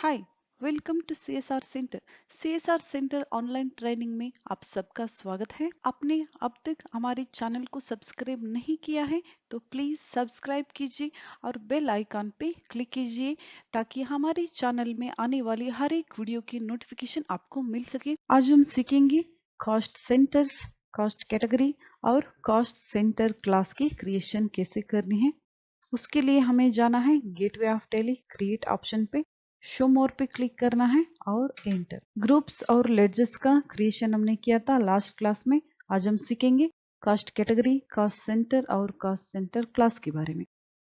Hi, welcome to CSR centre. CSR centre online training में आप सबका स्वागत है। आपने अब तक हमारे चैनल को सब्सक्राइब नहीं किया है तो प्लीज सब्सक्राइब कीजिए और बेल आइकन पे क्लिक कीजिए ताकि हमारे चैनल में आने वाली हर एक वीडियो की नोटिफिकेशन आपको मिल सके। आज हम सीखेंगे कॉस्ट सेंटर्स, कॉस्ट कैटेगरी और कॉस्ट सेंटर क्लास की क्रिएशन कैसे करनी है। उसके लिए हमें जाना है gateway of tally create option पे, शो मोर पे क्लिक करना है और एंटर। ग्रुप्स और लेडजेस का क्रिएशन हमने किया था लास्ट क्लास में। आज हम सीखेंगे कॉस्ट कैटेगरी, कॉस्ट सेंटर और कॉस्ट सेंटर क्लास के बारे में।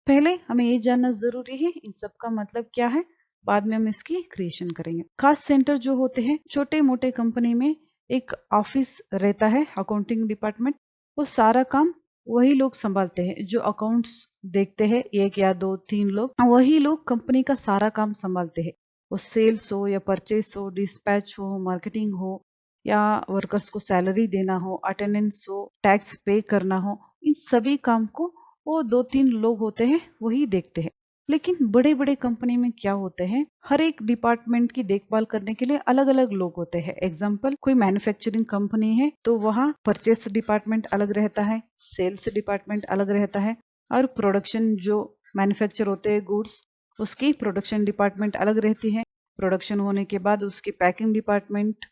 पहले हमें ये जानना जरूरी है इन सब का मतलब क्या है, बाद में हम इसकी क्रिएशन करेंगे। कॉस्ट सेंटर जो होते हैं छोटे मोटे कंपनी में एक ऑफिस रहता है, अकाउंटिंग डिपार्टमेंट। वो सारा काम वही लोग संभालते हैं, जो अकाउंट्स देखते हैं, एक या दो तीन लोग, वही लोग कंपनी का सारा काम संभालते हैं। वो सेल्स हो या परचेस हो, डिस्पैच हो, मार्केटिंग हो या वर्कर्स को सैलरी देना हो, अटेंडेंस हो, टैक्स पे करना हो, इन सभी काम को वो दो तीन लोग होते हैं वही देखते हैं। लेकिन बड़े बड़े कंपनी में क्या होते हैं, हर एक डिपार्टमेंट की देखभाल करने के लिए अलग अलग लोग होते हैं। एग्जाम्पल, कोई मैन्युफैक्चरिंग कंपनी है तो वहाँ परचेस डिपार्टमेंट अलग रहता है, सेल्स डिपार्टमेंट अलग रहता है, और प्रोडक्शन जो मैन्युफैक्चर होते हैं गुड्स, उसकी प्रोडक्शन डिपार्टमेंट अलग रहती है। प्रोडक्शन होने के बाद उसकी पैकिंग डिपार्टमेंट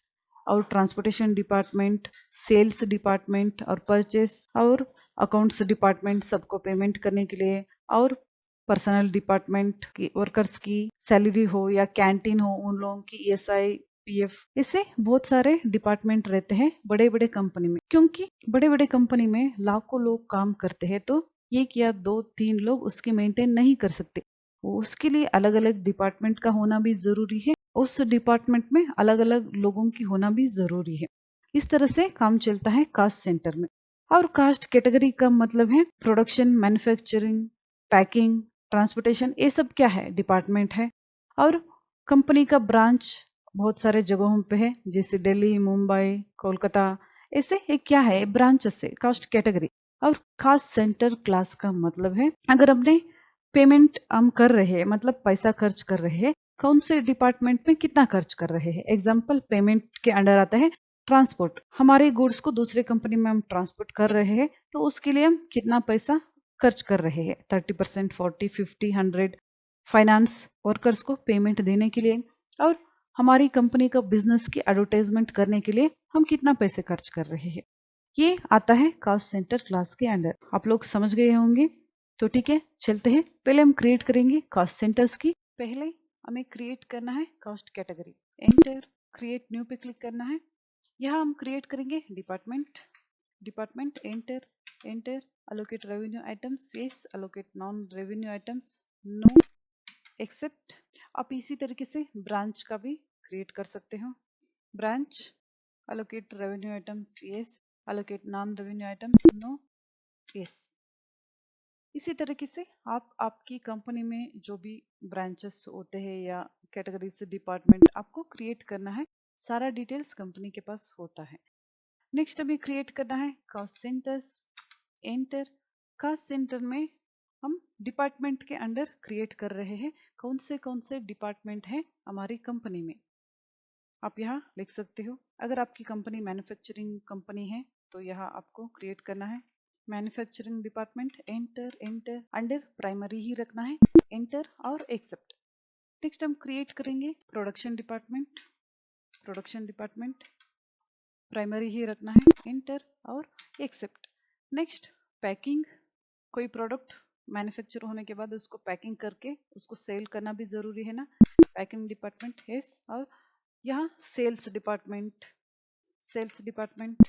और ट्रांसपोर्टेशन डिपार्टमेंट, सेल्स डिपार्टमेंट और परचेस और अकाउंट्स डिपार्टमेंट सबको पेमेंट करने के लिए, और पर्सनल डिपार्टमेंट की वर्कर्स की सैलरी हो या कैंटीन हो, उन लोगों की ईएसआई पीएफ, ऐसे बहुत सारे डिपार्टमेंट रहते हैं बड़े बड़े कंपनी में। क्योंकि बड़े बड़े कंपनी में लाखों लोग काम करते हैं तो एक या दो तीन लोग उसकी मेंटेन नहीं कर सकते। उसके लिए अलग अलग डिपार्टमेंट का होना भी जरूरी है, उस डिपार्टमेंट में अलग अलग लोगों की होना भी जरूरी है। इस तरह से काम चलता है कास्ट सेंटर में। और कास्ट कैटेगरी का मतलब है प्रोडक्शन, मैन्युफैक्चरिंग, पैकिंग, ट्रांसपोर्टेशन, ये सब क्या है, डिपार्टमेंट है। और कंपनी का ब्रांच बहुत सारे जगहों पे है, जैसे दिल्ली, मुंबई, कोलकाता, ऐसे एक क्या है, ब्रांचेस है कास्ट कैटेगरी। और कास्ट सेंटर क्लास का मतलब है अगर हमने पेमेंट हम कर रहे हैं, मतलब पैसा खर्च कर रहे हैं, कौन से डिपार्टमेंट में कितना खर्च कर रहे हैं। एग्जाम्पल, पेमेंट के अंडर आता है ट्रांसपोर्ट। हमारे गुड्स को दूसरे कंपनी में हम ट्रांसपोर्ट कर रहे हैं तो उसके लिए हम कितना पैसा खर्च कर रहे हैं, 30%, 40, 50, 100। फाइनेंस वर्कर्स को पेमेंट देने के लिए, और हमारी कंपनी का बिजनेस की एडवर्टाइजमेंट करने के लिए हम कितना पैसे खर्च कर रहे हैं, ये आता है कॉस्ट सेंटर क्लास के अंडर। आप लोग समझ गए होंगे। तो ठीक है, चलते हैं। पहले हम क्रिएट करेंगे कॉस्ट सेंटर्स की। पहले हमें क्रिएट करना है cost category. Enter, create new पे क्लिक करना है। यहाँ हम क्रिएट करेंगे department. Department, enter, enter, allocate revenue items, yes, allocate non revenue items, no, accept. आप इसी तरीके से ब्रांच का भी क्रिएट कर सकते हो। Branch, allocate revenue items, yes, allocate non revenue items, no, yes। इसी तरीके से आप आपकी कंपनी में जो भी ब्रांचेस होते हैं या कैटेगरीज डिपार्टमेंट आपको क्रिएट करना है, सारा डिटेल्स कंपनी के पास होता है। नेक्स्ट हमें क्रिएट करना है cost centres. Enter, cost centre में हम डिपार्टमेंट के अंडर क्रिएट कर रहे हैं। कौन से डिपार्टमेंट है हमारी कंपनी में, आप यहाँ लिख सकते हो। अगर आपकी कंपनी मैन्युफैक्चरिंग कंपनी है तो यहाँ आपको क्रिएट करना है manufacturing department. Enter, enter, under primary ही रखना है, एंटर और एक्सेप्ट। नेक्स्ट हम क्रिएट करेंगे production department. Production department primary ही रखना है, एंटर और एक्सेप्ट। नेक्स्ट पैकिंग, कोई प्रोडक्ट मैन्युफैक्चर होने के बाद उसको पैकिंग करके उसको सेल करना भी जरूरी है ना, पैकिंग डिपार्टमेंट, यस। और यहाँ सेल्स डिपार्टमेंट, सेल्स डिपार्टमेंट।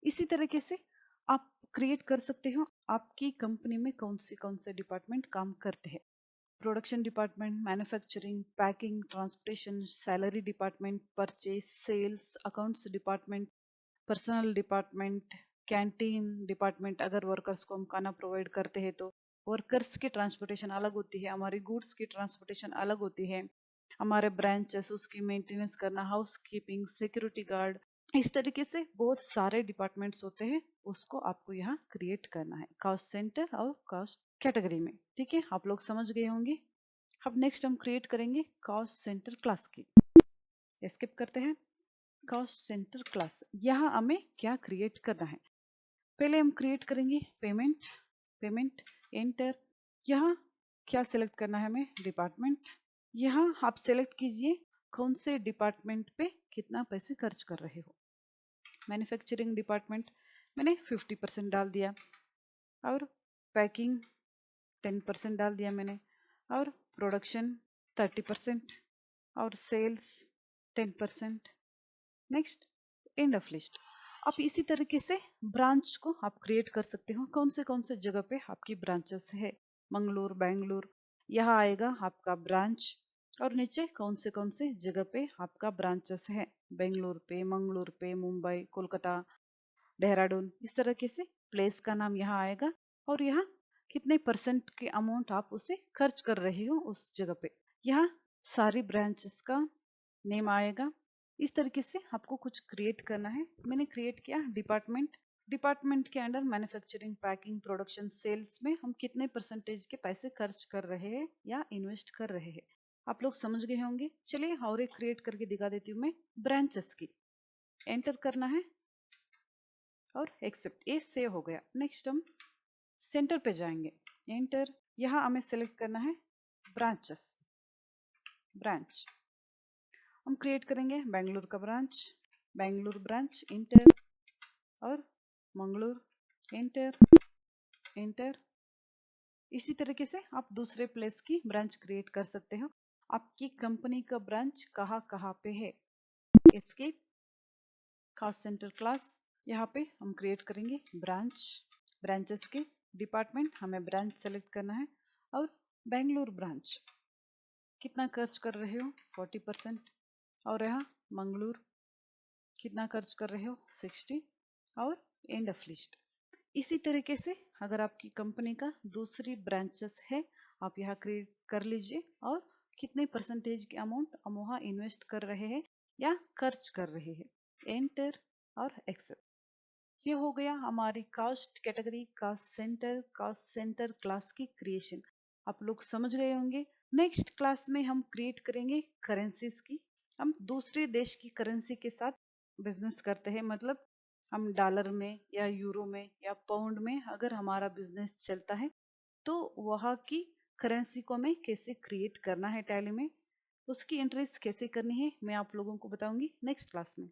इसी तरीके से आप क्रिएट कर सकते हो आपकी कंपनी में कौन से डिपार्टमेंट काम करते हैं। Production department, manufacturing, packing, transportation, salary department, purchase, sales, accounts department, personnel department, canteen department. अगर वर्कर्स को हम खाना प्रोवाइड करते हैं तो वर्कर्स की ट्रांसपोर्टेशन अलग होती है, हमारी गुड्स की ट्रांसपोर्टेशन अलग होती है। हमारे ब्रांचेस, उसकी मेंटेनेंस करना, हाउस कीपिंग, सिक्योरिटी गार्ड, इस तरीके से बहुत सारे डिपार्टमेंट्स होते हैं, उसको आपको यहाँ क्रिएट करना है कॉस्ट सेंटर और कॉस्ट कैटेगरी में। ठीक है, आप लोग समझ गए होंगे। अब नेक्स्ट हम क्रिएट करेंगे कॉस्ट सेंटर क्लास की। स्किप करते हैं। कॉस्ट सेंटर क्लास, यहाँ हमें क्या क्रिएट करना है? पहले हम क्रिएट करेंगे पेमेंट। Payment enter. यहाँ क्या सिलेक्ट करना है हमें? डिपार्टमेंट। यहाँ आप सिलेक्ट कीजिए कौन से डिपार्टमेंट पे कितना पैसे खर्च कर रहे हो। मैन्युफैक्चरिंग डिपार्टमेंट मैंने 50% डाल दिया, और पैकिंग 10% डाल दिया मैंने, और प्रोडक्शन 30%, और sales 10%। Next end of list. आप इसी तरीके से ब्रांच को आप क्रिएट कर सकते हो। कौन से जगह पे आपकी ब्रांचेस है? मंगलोर, बेंगलोर, यहाँ आएगा आपका ब्रांच। और नीचे कौन से जगह पे आपका ब्रांचेस है? बेंगलोर पे, मंगलोर पे, मुंबई, कोलकाता, देहरादून, इस तरीके से प्लेस का नाम यहाँ आएगा। और यहाँ कितने परसेंट के अमाउंट आप उसे खर्च कर रहे हो उस जगह पे, यहाँ सारी ब्रांचेस का नेम आएगा। इस तरीके से आपको कुछ क्रिएट करना है। मैंने क्रिएट किया डिपार्टमेंट। डिपार्टमेंट के under manufacturing, packing, production, sales में हम कितने परसेंटेज के पैसे खर्च कर रहे हैं या इन्वेस्ट कर रहे हैं, आप लोग समझ गए होंगे। चलिए और एक क्रिएट करके दिखा देती हूँ मैं। ब्रांचेस की एंटर करना है और एक्सेप्ट, ये सेव हो गया। नेक्स्ट हम सेंटर पे जाएंगे। एंटर। यहाँ हमें सेलेक्ट करना है ब्रांचेस। ब्रांच हम क्रिएट करेंगे बेंगलुरु का ब्रांच। बेंगलुरु ब्रांच एंटर, और मंगलुरु एंटर, एंटर। इसी तरीके से आप दूसरे प्लेस की ब्रांच क्रिएट कर सकते हो। आपकी कंपनी का ब्रांच कहाँ कहाँ पे है? इसके कॉस्ट सेंटर क्लास, यहाँ पे हम क्रिएट करेंगे ब्रांच। ब्रांचेस के डिपार्टमेंट हमें ब्रांच सेलेक्ट करना है, और बेंगलुरु ब्रांच कितना खर्च कर रहे हो? 40%। और यहाँ मंगलुरु कितना खर्च कर रहे हो? 60। और एंड ऑफ लिस्ट। इसी तरीके से अगर आपकी कंपनी का दूसरी ब्रांचेस है, आप यहाँ क्रिएट कर लीजिए, और कितने परसेंटेज के अमाउंट हम वहाँ इन्वेस्ट कर रहे हैं या खर्च कर रहे हैं। एंटर और एक्सेप्ट। ये हो गया हमारी cost category, cost centre class की क्रिएशन। आप लोग समझ गए होंगे। नेक्स्ट क्लास में हम क्रिएट करेंगे करेंसीज की। हम दूसरे देश की करेंसी के साथ बिजनेस करते हैं, मतलब हम डॉलर में या यूरो में या पाउंड में अगर हमारा बिजनेस चलता है, तो वहाँ की करेंसी को हमें कैसे क्रिएट करना है टैली में, उसकी एंट्रीज कैसे करनी है, मैं आप लोगों को बताऊंगी नेक्स्ट क्लास में।